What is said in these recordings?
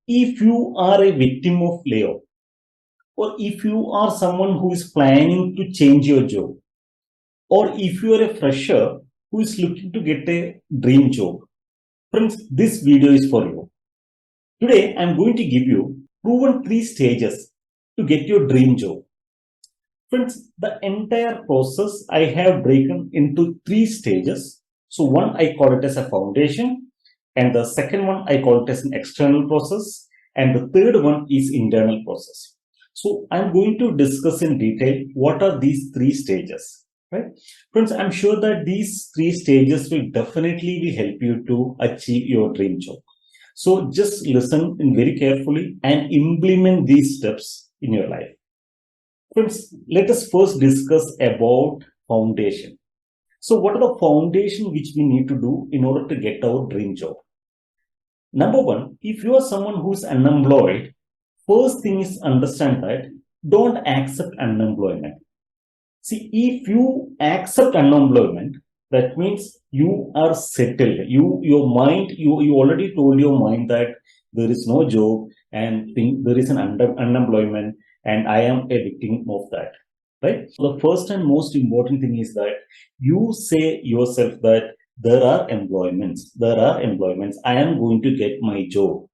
if you are a victim of layoff, or if you are someone who is planning to change your job, or if you are a fresher who is looking to get a dream job, friends, this video is for you. Today, I'm going to give you proven 3 stages to get your dream job. Friends, the entire process I have broken into 3 stages. So one I call it as a foundation, and the second one I call it as an external process, and the third one is internal process. So I'm going to discuss in detail what are these 3 stages, right? Friends, I'm sure that these 3 stages will definitely help you to achieve your dream job. So just listen in very carefully and implement these steps in your life. Friends, let us first discuss about foundation. So what are the foundation which we need to do in order to get our dream job? Number one, if you are someone who is unemployed, first thing is understand that don't accept unemployment. See, if you accept unemployment, that means you are settled. Your mind, you already told your mind that there is no job and there is an unemployment, and I am a victim of that. Right? So the first and most important thing is that you say yourself that there are employments. I am going to get my job.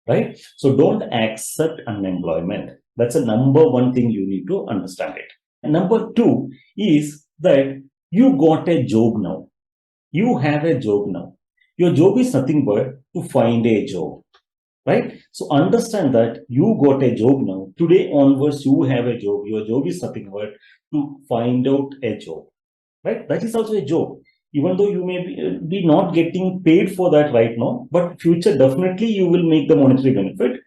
Right? So don't accept unemployment. That's a number one thing you need to understand it. And number two is that you got a job now. You have a job now. Your job is nothing but to find a job. Right? So understand that you got a job now. Today onwards, you have a job. Your job is nothing but to find out a job. Right? That is also a job. Even though you may be not getting paid for that right now, but future definitely you will make the monetary benefit.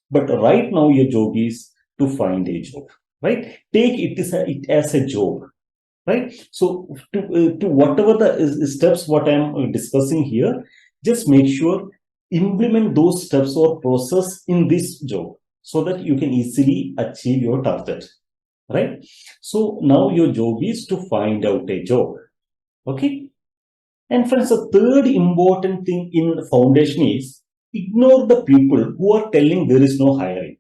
But right now your job is to find a job. Right? Take it as a job. Right? So to whatever the steps what I am discussing here, just make sure implement those steps or process in this job so that you can easily achieve your target. Right? So now your job is to find out a job. Okay? And friends, the third important thing in the foundation is ignore the people who are telling there is no hiring.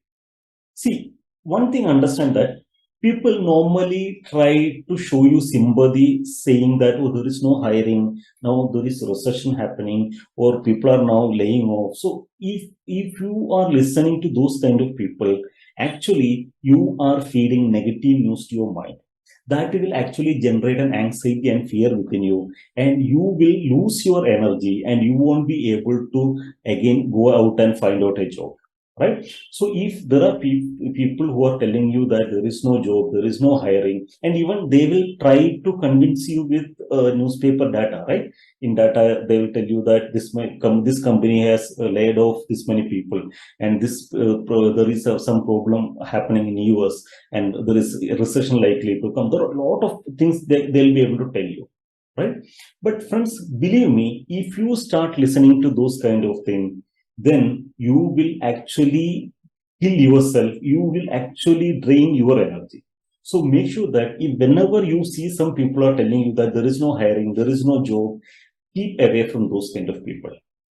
See, one thing understand that people normally try to show you sympathy saying that, oh, there is no hiring, now there is recession happening, or people are now laying off. So if you are listening to those kind of people, actually you are feeding negative news to your mind. That will actually generate an anxiety and fear within you, and you will lose your energy and you won't be able to again go out and find out a job. Right? So if there are people who are telling you that there is no job, there is no hiring, and even they will try to convince you with newspaper data, right? In data, they will tell you that this company has laid off this many people, and there is some problem happening in US, and there is a recession likely to come. There are a lot of things they'll be able to tell you, right? But friends, believe me, if you start listening to those kind of things, then you will actually kill yourself. You will actually drain your energy. So make sure that whenever you see some people are telling you that there is no hiring, there is no job, keep away from those kind of people.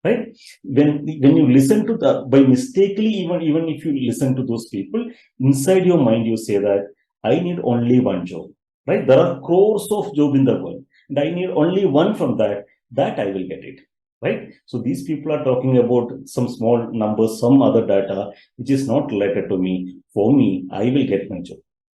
Right? When you listen to by mistakenly, even if you listen to those people, inside your mind you say that I need only one job. Right? There are crores of jobs in the world, and I need only one from that I will get it. Right? So these people are talking about some small numbers, some other data, which is not related to me. For me, I will get my job.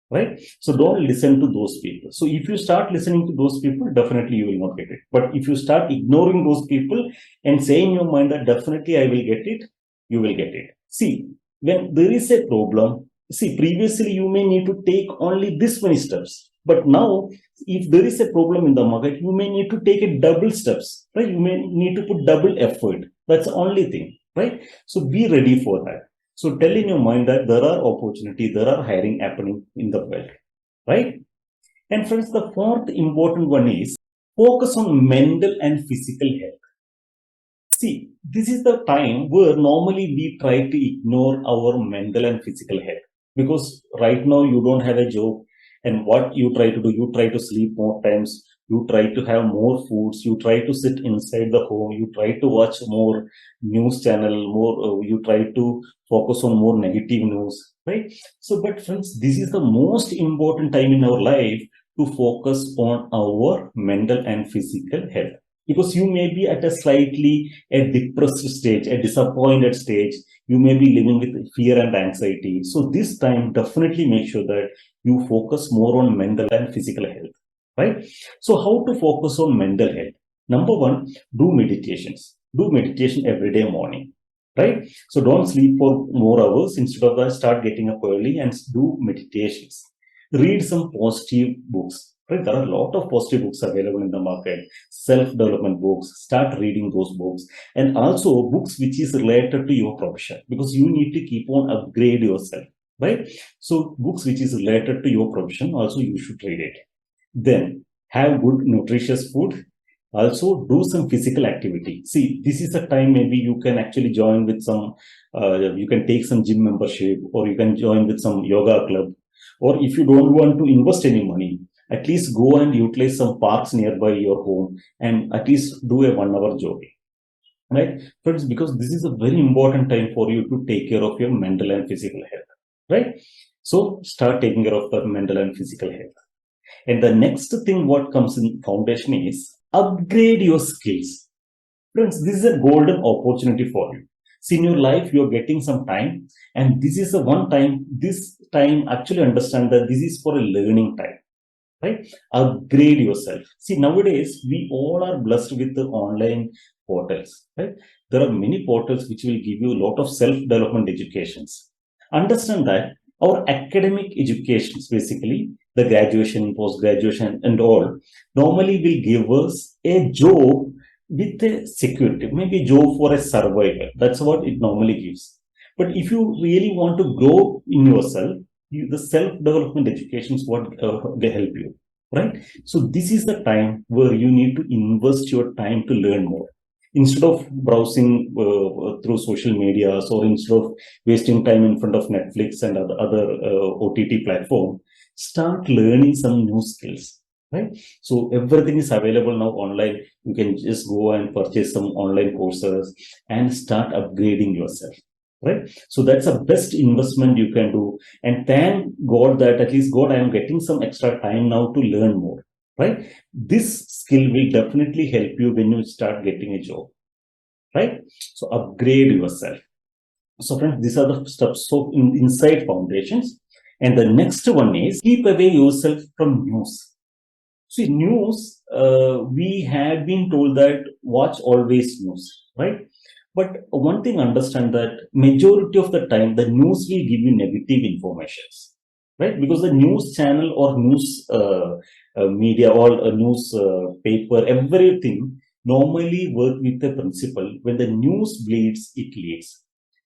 Right? So don't listen to those people. So if you start listening to those people, definitely you will not get it. But if you start ignoring those people and say in your mind that definitely I will get it, you will get it. See, when there is a problem, see, previously you may need to take only this many steps. But now, if there is a problem in the market, you may need to take a double steps, right? You may need to put double effort. That's the only thing, right? So be ready for that. So tell in your mind that there are opportunities, there are hiring happening in the world, right? And friends, the fourth important one is focus on mental and physical health. See, this is the time where normally we try to ignore our mental and physical health, because right now you don't have a job, and what you try to do, you try to sleep more times, you try to have more foods, you try to sit inside the home, you try to watch more news channel, more you try to focus on more negative news, right? So, but friends, this is the most important time in our life to focus on our mental and physical health, because you may be at a slightly a depressed stage, a disappointed stage, you may be living with fear and anxiety. So this time definitely make sure that you focus more on mental and physical health, right? So how to focus on mental health? Number one, do meditations. Do meditation every day morning, right? So don't sleep for more hours. Instead of that, start getting up early and do meditations. Read some positive books, right? There are a lot of positive books available in the market, self-development books. Start reading those books, and also books which is related to your profession, because you need to keep on upgrade yourself, right? So books which is related to your profession, also you should read it. Then have good nutritious food. Also do some physical activity. See, this is a time maybe you can actually join with some, you can take some gym membership, or you can join with some yoga club. Or if you don't want to invest any money, at least go and utilize some parks nearby your home and at least do a 1 hour jogging, right? Friends, because this is a very important time for you to take care of your mental and physical health, right? So start taking care of the mental and physical health. And the next thing what comes in foundation is upgrade your skills. Friends, this is a golden opportunity for you. See, in your life, you're getting some time, and this is a one time, this time actually understand that this is for a learning time, right? Upgrade yourself. See, nowadays, we all are blessed with the online portals, right? There are many portals which will give you a lot of self-development educations. Understand that our academic educations, basically, the graduation, post-graduation, and all, normally will give us a job with a security, maybe job for a survivor. That's what it normally gives. But if you really want to grow in yourself, the self-development education is what they help you, right? So this is the time where you need to invest your time to learn more. Instead of browsing through social medias, or instead of wasting time in front of Netflix and other OTT platform, start learning some new skills, right? So everything is available now online. You can just go and purchase some online courses and start upgrading yourself, right? So that's the best investment you can do. And thank God that at least, God, I am getting some extra time now to learn more, right? This skill will definitely help you when you start getting a job, right? So upgrade yourself. So friends, these are the steps. So inside foundations. And the next one is keep away yourself from news. See, news, we have been told that watch always news, right? But one thing, understand that majority of the time, the news will give you negative informations, right? Because the news channel or news media or a news paper, everything normally work with the principle: when the news bleeds, it leads.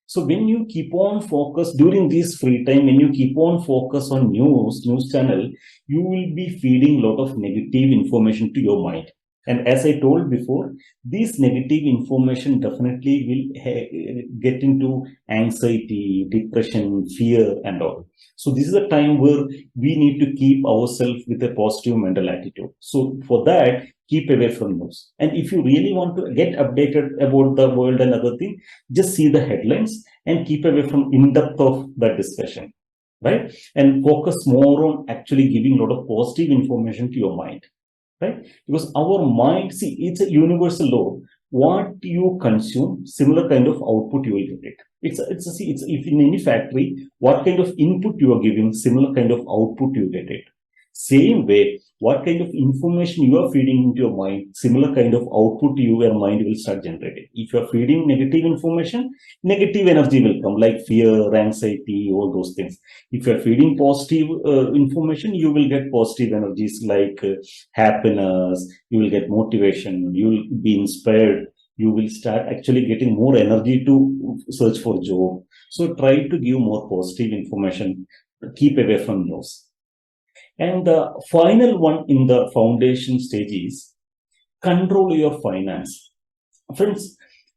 So when you keep on focus during this free time, when you keep on focus on news channel, you will be feeding a lot of negative information to your mind. And as I told before, this negative information definitely will get into anxiety, depression, fear, and all. So this is a time where we need to keep ourselves with a positive mental attitude. So for that, keep away from news. And if you really want to get updated about the world and other things, just see the headlines and keep away from in-depth of that discussion, right? And focus more on actually giving a lot of positive information to your mind, right? Because our mind, see, it's a universal law. What you consume, similar kind of output you will get it. It's if in any factory, what kind of input you are giving, similar kind of output you get it. Same way, what kind of information you are feeding into your mind, similar kind of output your mind will start generating. If you are feeding negative information, negative energy will come, like fear, anxiety, all those things. If you are feeding positive information, you will get positive energies like happiness, you will get motivation, you will be inspired, you will start actually getting more energy to search for job. So try to give more positive information, keep away from news. And the final one in the foundation stage is control your finance. Friends,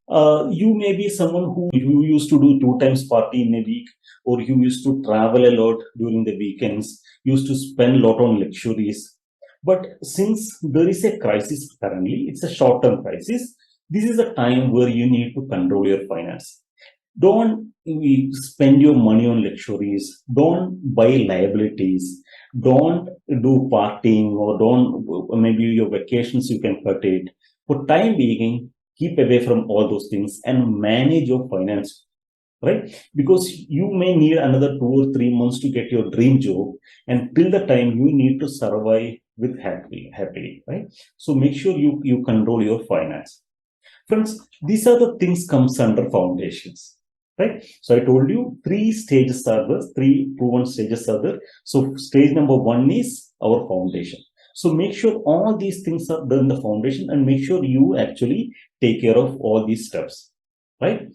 you may be someone who you used to do 2 times party in a week, or you used to travel a lot during the weekends, used to spend a lot on luxuries. But since there is a crisis currently, it's a short-term crisis. This is a time where you need to control your finance. Don't spend your money on luxuries. Don't buy liabilities. Don't do partying, or don't, maybe your vacations you can cut it. For time being, keep away from all those things and manage your finance, right? Because you may need another 2 or 3 months to get your dream job, and till the time you need to survive with happily, right? So make sure you control your finance. Friends, these are the things comes under foundations, right? So I told you three proven stages are there. So stage number one is our foundation. So make sure all these things are done in the foundation, and make sure you actually take care of all these steps, right?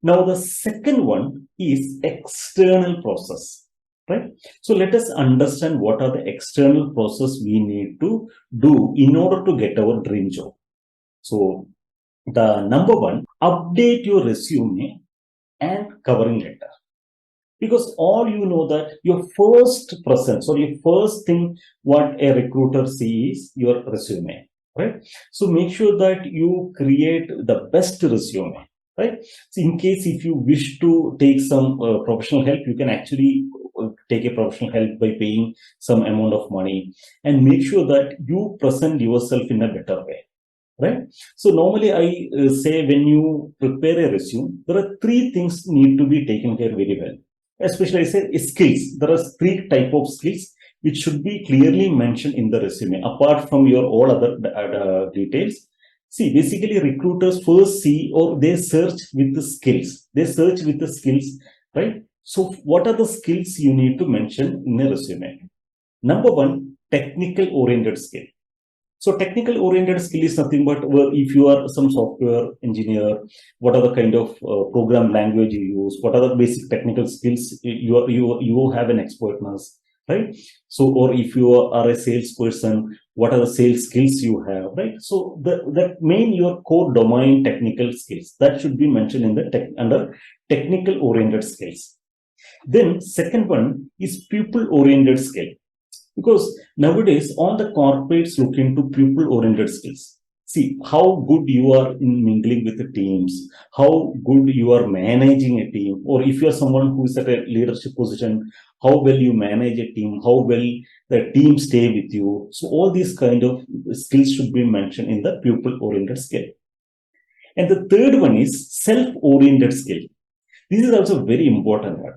Now the second one is external process, right? So let us understand what are the external process we need to do in order to get our dream job. So the number one, update your resume and covering letter. Because all you know that your first presence or your first thing what a recruiter sees is your resume, right? So make sure that you create the best resume, right? So in case if you wish to take some professional help, you can actually take a professional help by paying some amount of money, and make sure that you present yourself in a better way, right? So normally I say when you prepare a resume, there are three things need to be taken care very well. Especially I say skills. There are three type of skills which should be clearly mentioned in the resume apart from your all other details. See, basically recruiters first see or they search with the skills. They search with the skills, right? So what are the skills you need to mention in a resume? Number one, technical oriented skill. So technical oriented skill is nothing but if you are some software engineer, what are the kind of program language you use, what are the basic technical skills you have an expertness, right? So, or if you are a salesperson, what are the sales skills you have, right? So the main your core domain technical skills that should be mentioned in the under technical oriented skills. Then second one is people oriented skill. Because nowadays, all the corporates look into people-oriented skills. See how good you are in mingling with the teams, how good you are managing a team, or if you are someone who is at a leadership position, how well you manage a team, how well the team stay with you. So all these kind of skills should be mentioned in the people-oriented skill. And the third one is self-oriented skill. This is also very important one,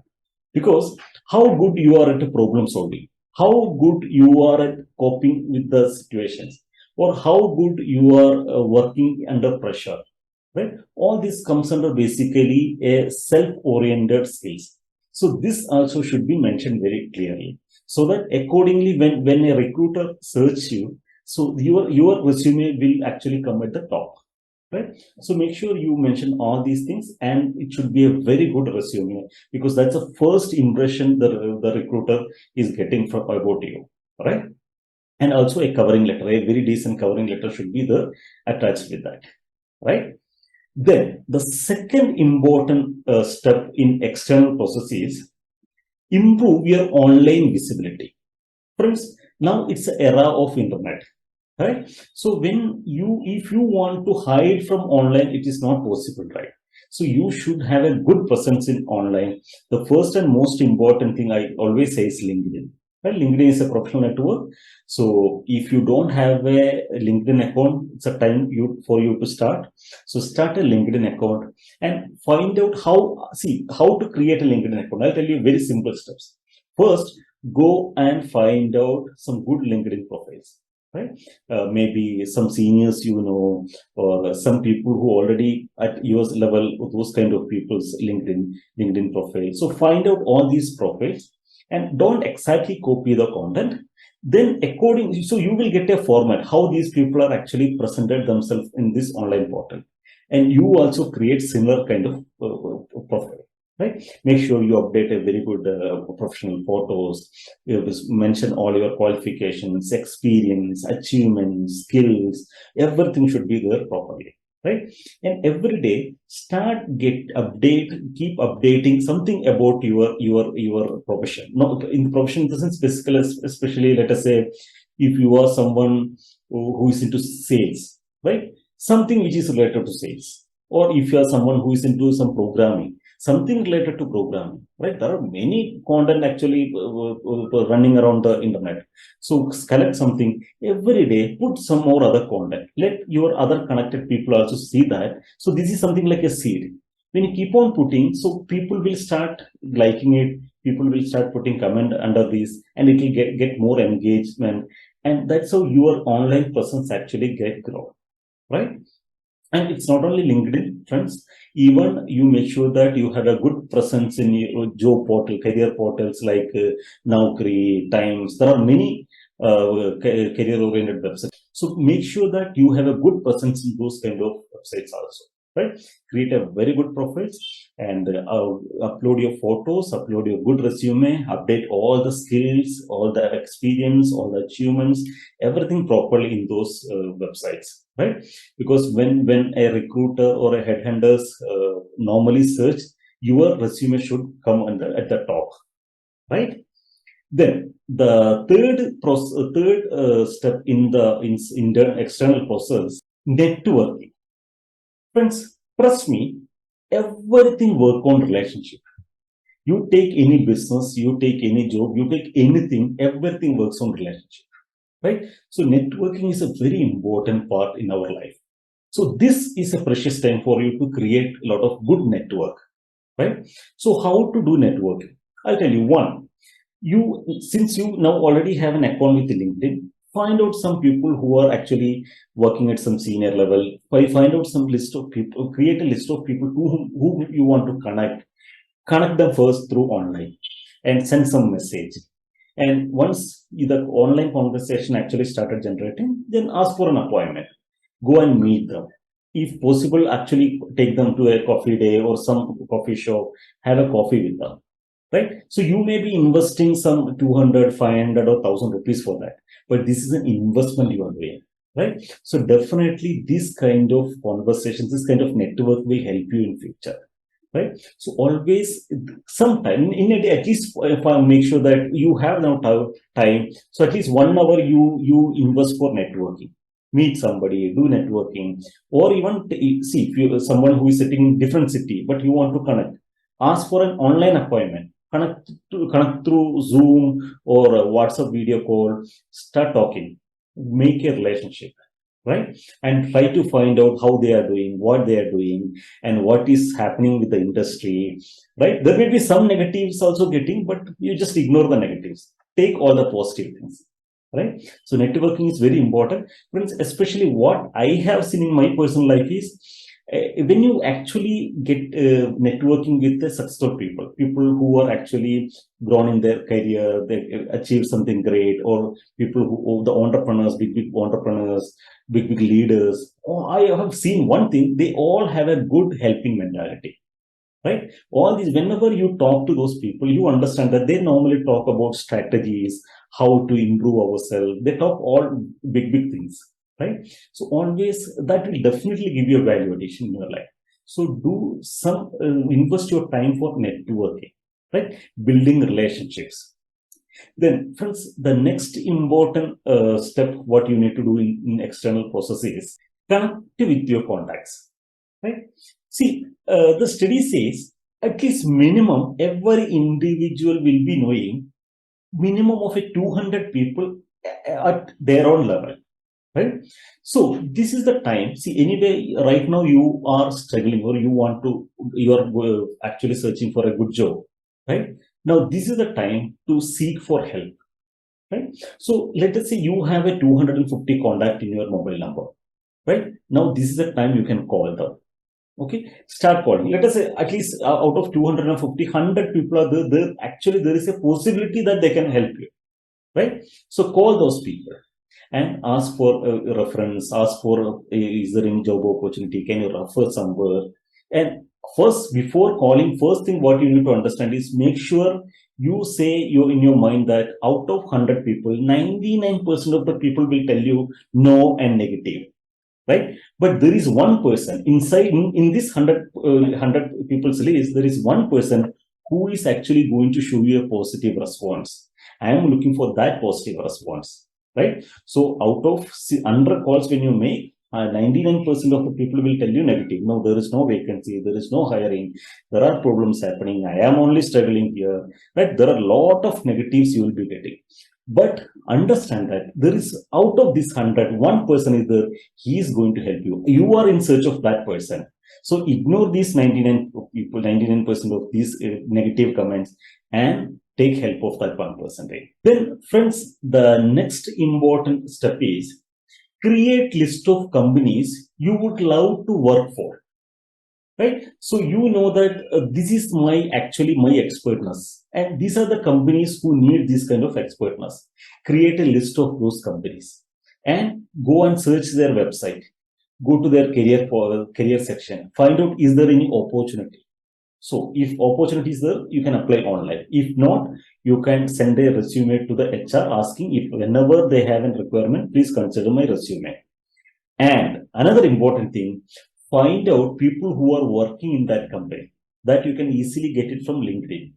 because how good you are at problem solving, how good you are at coping with the situations, or how good you are working under pressure, right? All this comes under basically a self-oriented skills. So this also should be mentioned very clearly, so that accordingly when a recruiter searches you, so your resume will actually come at the top, right? So make sure you mention all these things, and it should be a very good resume, because that's the first impression the recruiter is getting from about you, right? And also a covering letter, a very decent covering letter should be there attached with that, right? Then the second important step in external process is improve your online visibility. Friends, now it's the era of internet, right? So when if you want to hide from online, it is not possible, right? So you should have a good presence in online. The first and most important thing I always say is LinkedIn. Right? LinkedIn is a professional network. So if you don't have a LinkedIn account, it's a time for you to start. So start a LinkedIn account and find out how to create a LinkedIn account. I'll tell you very simple steps. First, go and find out some good LinkedIn profiles, right? Maybe some seniors or some people who already at your level, those kind of people's LinkedIn profile. So find out all these profiles and don't exactly copy the content. Then so you will get a format how these people are actually presented themselves in this online portal, and you also create similar kind of profile. Right? Make sure you update a very good professional photos. You mention all your qualifications, experience, achievements, skills. Everything should be there properly, right? And every day, keep updating something about your profession. No, in the profession, it isn't especially let us say if you are someone who is into sales, right? Something which is related to sales. Or if you are someone who is into some programming, something related to programming, right? There are many content actually running around the internet. So collect something every day, put some more other content. Let your other connected people also see that. So this is something like a seed. When you keep on putting, so people will start liking it, people will start putting comment under this, and it will get more engagement. And that's how your online presence actually get grow, right? And it's not only LinkedIn, friends. Even you make sure that you have a good presence in your job portal, career portals like Naukri, Times. There are many career-oriented websites. So make sure that you have a good presence in those kind of websites also, right? Create a very good profile and upload your photos, upload your good resume, update all the skills, all the experience, all the achievements, everything properly in those websites, right? Because when a recruiter or a headhunters normally search, your resume should come at the top, right? Then the third step in the external process, networking. Friends, trust me, everything work on relationship. You take any business, you take any job, you take anything, everything works on relationship, right? So networking is a very important part in our life. So this is a precious time for you to create a lot of good network, right? So how to do networking? I'll tell you. One, since you now already have an account with LinkedIn, find out some people who are actually working at some senior level. Find out some list of people, create a list of people who you want to connect them first through online and send some message. And once the online conversation actually started generating, then ask for an appointment. Go and meet them. If possible, actually take them to a coffee day or some coffee shop, have a coffee with them, right? So you may be investing some 200, 500 or 1000 rupees for that, but this is an investment you are doing, right? So definitely this kind of conversations, this kind of network will help you in future, right? So always sometime in a day, at least if I make sure that you have now time, so at least 1 hour you invest for networking. Meet somebody, do networking, or even see if you someone who is sitting in different city but you want to connect, ask for an online appointment, connect through Zoom or a WhatsApp video call, start talking, make a relationship, right? And try to find out how they are doing, what they are doing, and what is happening with the industry, right? There may be some negatives also getting, but you just ignore the negatives. Take all the positive things, right? So networking is very important, friends. Especially what I have seen in my personal life is when you actually get networking with the successful people who are actually grown in their career, they achieve something great, or people who the entrepreneurs, big entrepreneurs, big leaders. Oh, I have seen one thing: they all have a good helping mentality, right? All these, whenever you talk to those people, you understand that they normally talk about strategies, how to improve ourselves. They talk all big things, right? So always that will definitely give you a value addition in your life. So do some invest your time for networking, right? Building relationships. Then, friends, the next important step, what you need to do in external process is connect with your contacts, right? See, the study says at least minimum every individual will be knowing minimum of a 200 people at their own level, right? So this is the time. See, anyway, right now you are struggling, or you are actually searching for a good job, right? Now this is the time to seek for help, right? So let us say you have a 250 contact in your mobile number, right? Now this is the time you can call them. Okay, start calling. Let us say at least out of 250, 100 people are there. Actually, there is a possibility that they can help you, right? So call those people and ask for a reference, ask for is there any job opportunity, can you refer somewhere? And first, before calling, first thing what you need to understand is make sure you say you in your mind that out of 100 people, 99% of the people will tell you no and negative, right? But there is one person inside in this 100 people's list, there is one person who is actually going to show you a positive response. I am looking for that positive response, right? So out of 100 calls when you make, 99% of the people will tell you negative. No, there is no vacancy, there is no hiring, there are problems happening, I am only struggling here, right? There are a lot of negatives you will be getting. But understand that there is, out of this 100, one person is there, he is going to help you. You are in search of that person. So ignore these 99 people, 99% of these negative comments, and take help of that 1%. Then, friends, the next important step is create list of companies you would love to work for. Right? So you know that this is my expertness, and these are the companies who need this kind of expertness. Create a list of those companies and go and search their website. Go to their career section. Find out, is there any opportunity? So if opportunity is there, you can apply online. If not, you can send a resume to the HR asking, if whenever they have a requirement, please consider my resume. And another important thing, find out people who are working in that company. That you can easily get it from LinkedIn,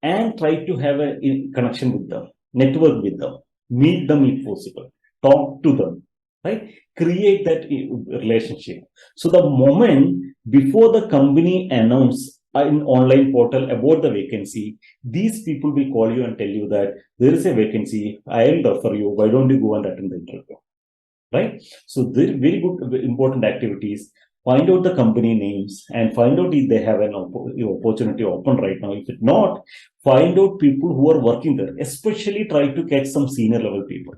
and try to have a connection with them, network with them, meet them if possible, talk to them, right? Create that relationship. So the moment before the company announce in online portal about the vacancy, these people will call you and tell you that there is a vacancy, I will offer you, why don't you go and attend the interview? Right? So they're very good, important activities. Find out the company names and find out if they have an opportunity open right now. If it not, find out people who are working there. Especially try to catch some senior level people,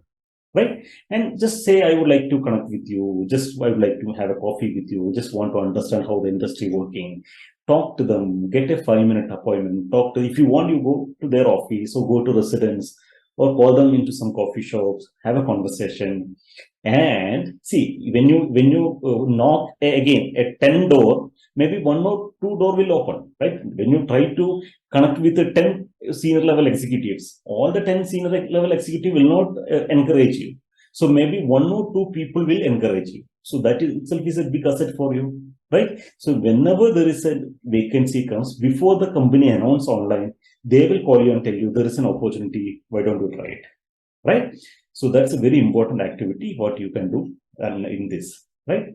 right? And just say, I would like to connect with you. Just I would like to have a coffee with you. Just want to understand how the industry working. Talk to them. Get a 5-minute appointment. Talk to. If you want, you go to their office or go to residence or call them into some coffee shops. Have a conversation. And see, when you knock again at 10 door, maybe 1 or 2 door will open, right? When you try to connect with the 10 senior level executives, all the 10 senior level executive will not encourage you. So maybe 1 or 2 people will encourage you. So that itself is a big asset for you, right? So whenever there is a vacancy comes, before the company announce online, they will call you and tell you there is an opportunity, why don't you try it, right? So that's a very important activity what you can do in this, right,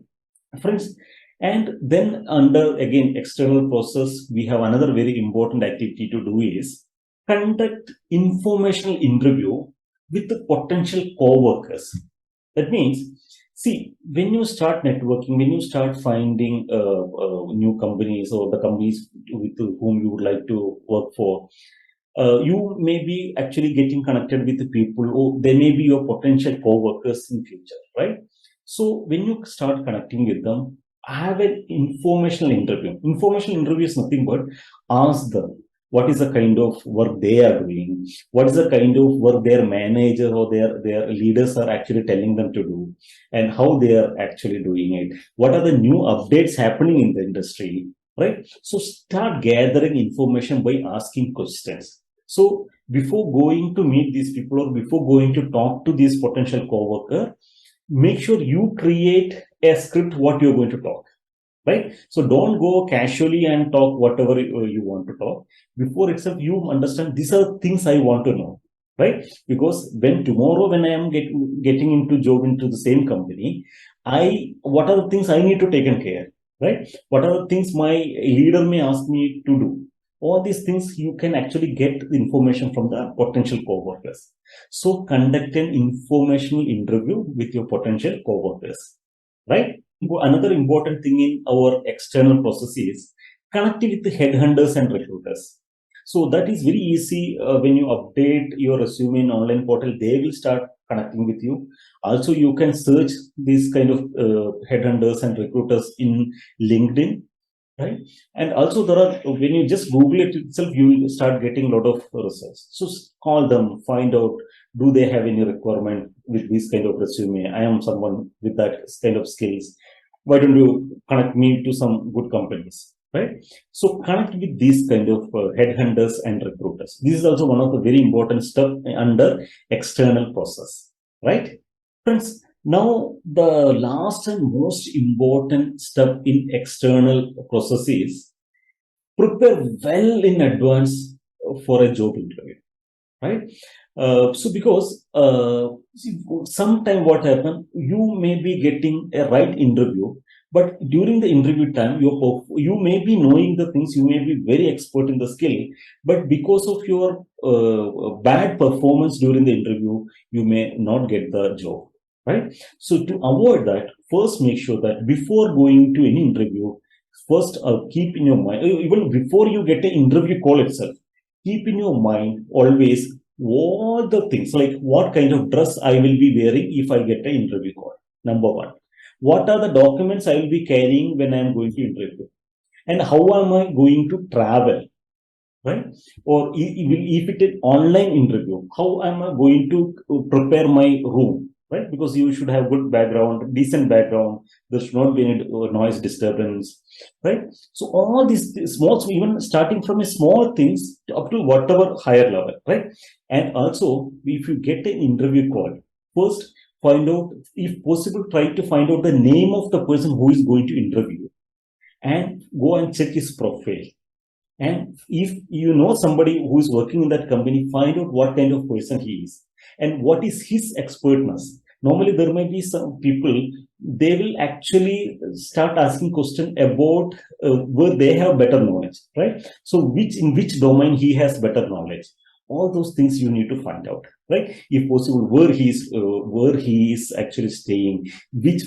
friends? And then under again external process, we have another very important activity to do is conduct informational interview with the potential co-workers. That means, see, when you start networking, when you start finding new companies or the companies with whom you would like to work for, you may be actually getting connected with the people, or they may be your potential co-workers in future, right? So when you start connecting with them, have an informational interview. Informational interview is nothing but ask them what is the kind of work they are doing, what is the kind of work their manager or their leaders are actually telling them to do, and how they are actually doing it. What are the new updates happening in the industry, right? So start gathering information by asking questions. So before going to meet these people or before going to talk to this potential coworker, make sure you create a script what you're going to talk, right? So don't go casually and talk whatever you want to talk. Before itself, you understand these are things I want to know, right? Because when tomorrow when I am getting into job into the same company, what are the things I need to take care, right? What are the things my leader may ask me to do? All these things you can actually get information from the potential co-workers. So conduct an informational interview with your potential co-workers, right? Another important thing in our external process is connecting with the headhunters and recruiters. So that is very easy. When you update your resume in online portal, they will start connecting with you. Also, you can search these kind of headhunters and recruiters in LinkedIn, right? And also there are, when you just Google it itself, you will start getting a lot of results. So call them, find out, do they have any requirement with this kind of resume? I am someone with that kind of skills. Why don't you connect me to some good companies, right? So connect with these kind of headhunters and recruiters. This is also one of the very important stuff under external process, right? Friends, now, the last and most important step in external process is prepare well in advance for a job interview, right? So because see, sometime what happen, you may be getting a right interview, but during the interview time, you may be knowing the things, you may be very expert in the skill, but because of your bad performance during the interview, you may not get the job, right? So to avoid that, first make sure that before going to any interview, first keep in your mind, even before you get an interview call itself, keep in your mind always all the things like what kind of dress I will be wearing if I get an interview call. Number one, what are the documents I will be carrying when I am going to interview, and how am I going to travel, right? Or if it is online interview, how am I going to prepare my room, right? Because you should have good background, decent background, there should not be any noise disturbance, right? So all these small, even starting from a small things up to whatever higher level, right? And also, if you get an interview call, first find out, if possible, try to find out the name of the person who is going to interview you, and go and check his profile. And if you know somebody who is working in that company, find out what kind of person he is and what is his expertness. Normally, there may be some people, they will actually start asking question about where they have better knowledge, right? So, in which domain he has better knowledge. All those things you need to find out, right? If possible, where he is actually staying,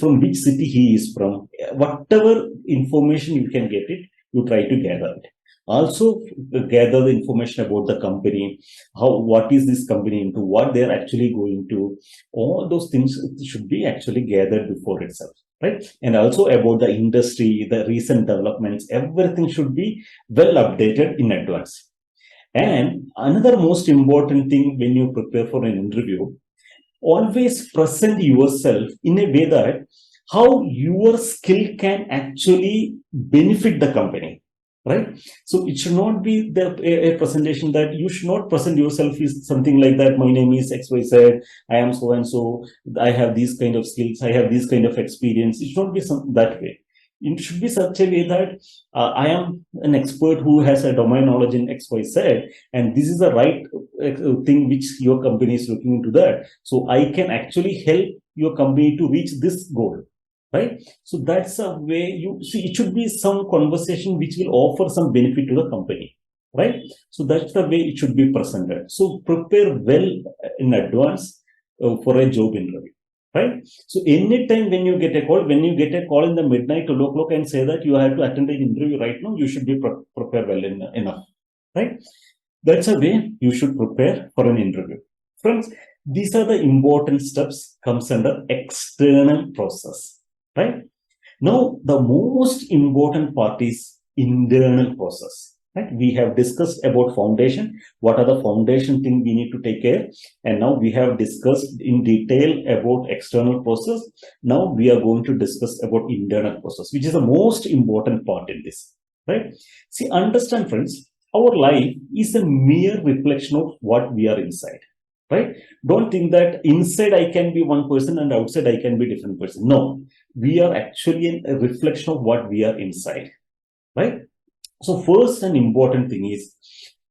from which city he is from, whatever information you can get it, you try to gather it. Also gather the information about the company, what is this company into, what they're actually going to. All those things should be actually gathered before itself, right? And also about the industry, the recent developments, everything should be well updated in advance. And another most important thing when you prepare for an interview, always present yourself in a way that how your skill can actually benefit the company, right? So it should not be a presentation that you should not present yourself is something like that. My name is XYZ. I am so and so. I have these kind of skills. I have this kind of experience. It should not be that way. It should be such a way that I am an expert who has a domain knowledge in XYZ, and this is the right thing which your company is looking into that. So I can actually help your company to reach this goal, right? So that's a way you see, it should be some conversation which will offer some benefit to the company, right? So that's the way it should be presented. So prepare well in advance for a job interview, right? So anytime when you get a call, in the midnight 12 o'clock and say that you have to attend an interview right now, you should be prepared well enough, right? That's a way you should prepare for an interview. Friends, these are the important steps comes under external process, right? Now, the most important part is internal process. Right? We have discussed about foundation. What are the foundation things we need to take care? And now we have discussed in detail about external process. Now we are going to discuss about internal process, which is the most important part in this. Right? See, understand, friends, our life is a mere reflection of what we are inside. Right? Don't think that inside I can be one person and outside I can be a different person. No, we are actually a reflection of what we are inside, right? So first and important thing is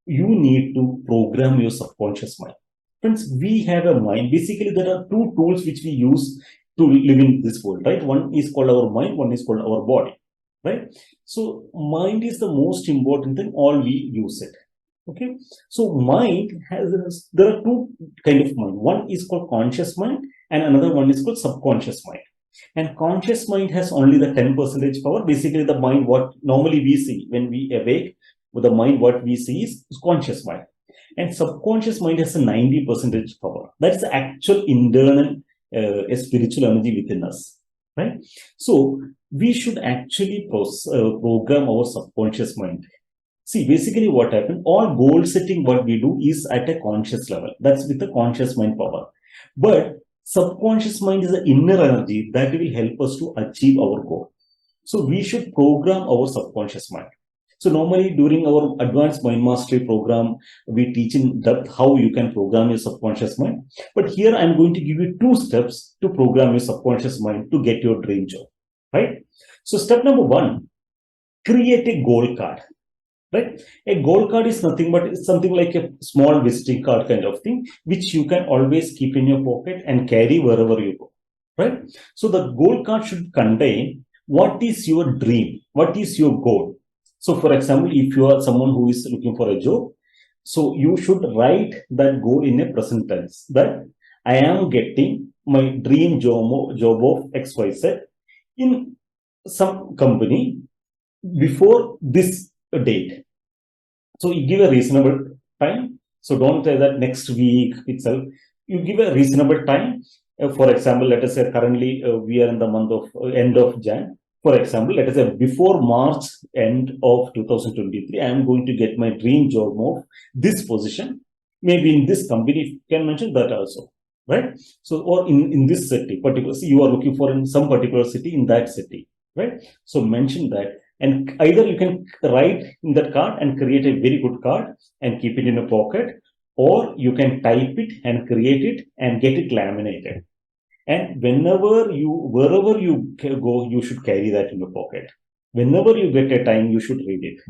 you need to program your subconscious mind. Friends, we have a mind. Basically, there are two tools which we use to live in this world, right? One is called our mind, one is called our body, right? So mind is the most important thing, all we use it. Okay, so mind there are two kind of mind. One is called conscious mind, and another one is called subconscious mind. And conscious mind has only the 10% power. Basically, the mind what normally we see when we awake, with the mind what we see is conscious mind, and subconscious mind has a 90% power. That's the actual internal spiritual energy within us, right? So we should actually program our subconscious mind. See, basically what happened, all goal setting, what we do is at a conscious level. That's with the conscious mind power. But subconscious mind is the inner energy that will help us to achieve our goal. So we should program our subconscious mind. So normally during our advanced mind mastery program, we teach in depth how you can program your subconscious mind. But here I'm going to give you 2 steps to program your subconscious mind to get your dream job, right? So step number 1, create a goal card. right? A gold card is nothing but it's something like a small visiting card kind of thing, which you can always keep in your pocket and carry wherever you go, right? So the gold card should contain what is your dream, what is your goal. So for example, if you are someone who is looking for a job, so you should write that goal in a present tense, that I am getting my dream job of XYZ in some company before this date. So you give a reasonable time. So don't say that next week itself. You give a reasonable time. For example, let us say currently we are in the month of end of Jan. For example, let us say before March end of 2023, I am going to get my dream job of this position. Maybe in this company, you can mention that also, right? So, or in this city, particular, you are looking for in some particular city in that city, right? So mention that, and either you can write in that card and create a very good card and keep it in a pocket, or you can type it and create it and get it laminated. And wherever you go, you should carry that in your pocket. Whenever you get a time, you should read it,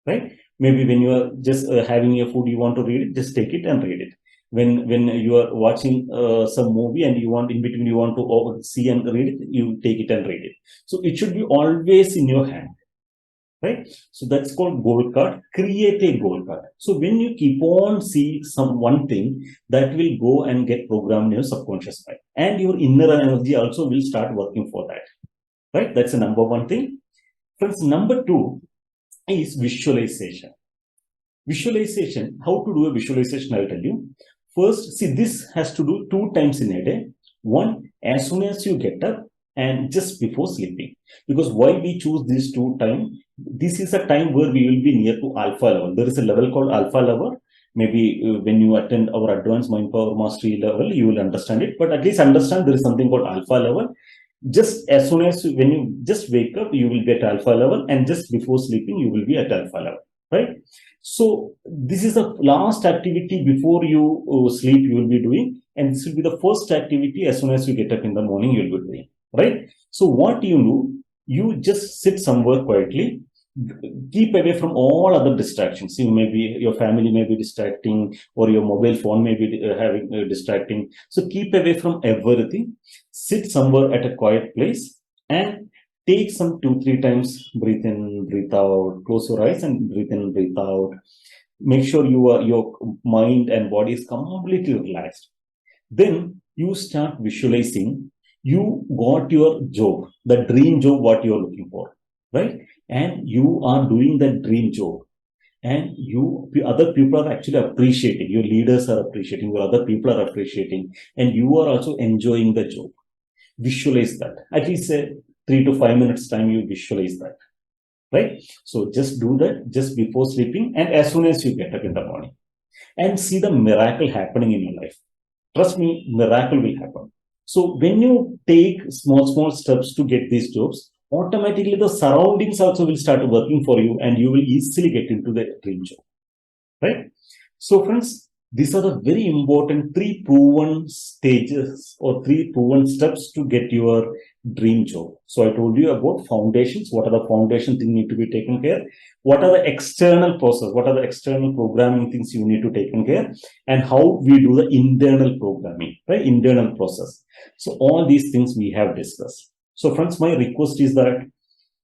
right? Maybe when you are just having your food, you want to read it, just take it and read it. When you are watching some movie and you want in between, you want to see and read it, you take it and read it. So it should be always in your hand, right? So that's called goal card. Create a goal card. So when you keep on seeing some one thing, that will go and get programmed in your subconscious mind, and your inner energy also will start working for that, right? That's the number one thing. Friends, number two is visualization. Visualization, how to do a visualization, I'll tell you. First, see, this has to do 2 times in a day. One, as soon as you get up and just before sleeping. Because why we choose these 2 times? This is a time where we will be near to alpha level. There is a level called alpha level. Maybe when you attend our advanced mind power mastery level, you will understand it. But at least understand there is something called alpha level. Just as soon as when you just wake up, you will be at alpha level, and just before sleeping, you will be at alpha level, right? So this is the last activity before you sleep you will be doing, and this will be the first activity as soon as you get up in the morning you will be doing, right? So what you do, you just sit somewhere quietly, keep away from all other distractions. You may be, your family may be distracting, or your mobile phone may be distracting. So keep away from everything, sit somewhere at a quiet place, and take some 2-3 times, breathe in, breathe out, close your eyes and breathe in, breathe out. Make sure your mind and body is completely relaxed. Then you start visualizing you got your job, the dream job, what you're looking for, right? And you are doing that dream job, and other people are actually appreciating, your leaders are appreciating, your other people are appreciating, and you are also enjoying the job. Visualize that. At least say 3 to 5 minutes time, you visualize that, right? So just do that just before sleeping and as soon as you get up in the morning, and see the miracle happening in your life. Trust me, miracle will happen. So when you take small steps to get these jobs, automatically the surroundings also will start working for you, and you will easily get into the dream job, right? So friends, these are the very important 3 proven stages or 3 proven steps to get your dream job. So I told you about foundations. What are the foundation things need to be taken care? What are the external process? What are the external programming things you need to take care? And how we do the internal programming, right? Internal process. So all these things we have discussed. So friends, my request is that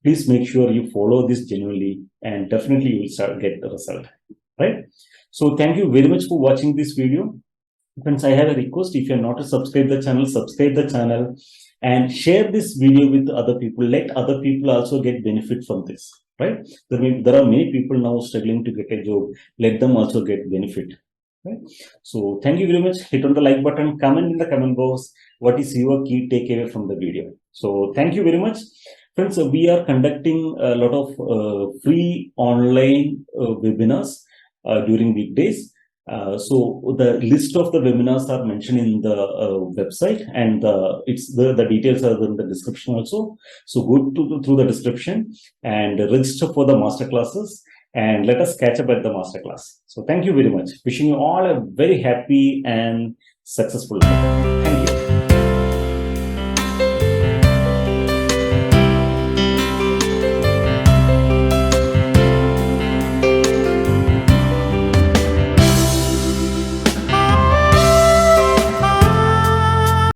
please make sure you follow this genuinely, and definitely you will start get the result, right? So thank you very much for watching this video. Friends, I have a request. If you're not to subscribe the channel and share this video with other people. Let other people also get benefit from this, right? There are many people now struggling to get a job. Let them also get benefit, right? So thank you very much. Hit on the like button, comment in the comment box. What is your key takeaway from the video? So thank you very much. Friends, we are conducting a lot of free online webinars during weekdays. So the list of the webinars are mentioned in the website, and the details are in the description also. So go through the description and register for the masterclasses, and let us catch up at the masterclass. So thank you very much. Wishing you all a very happy and successful day. Thank you.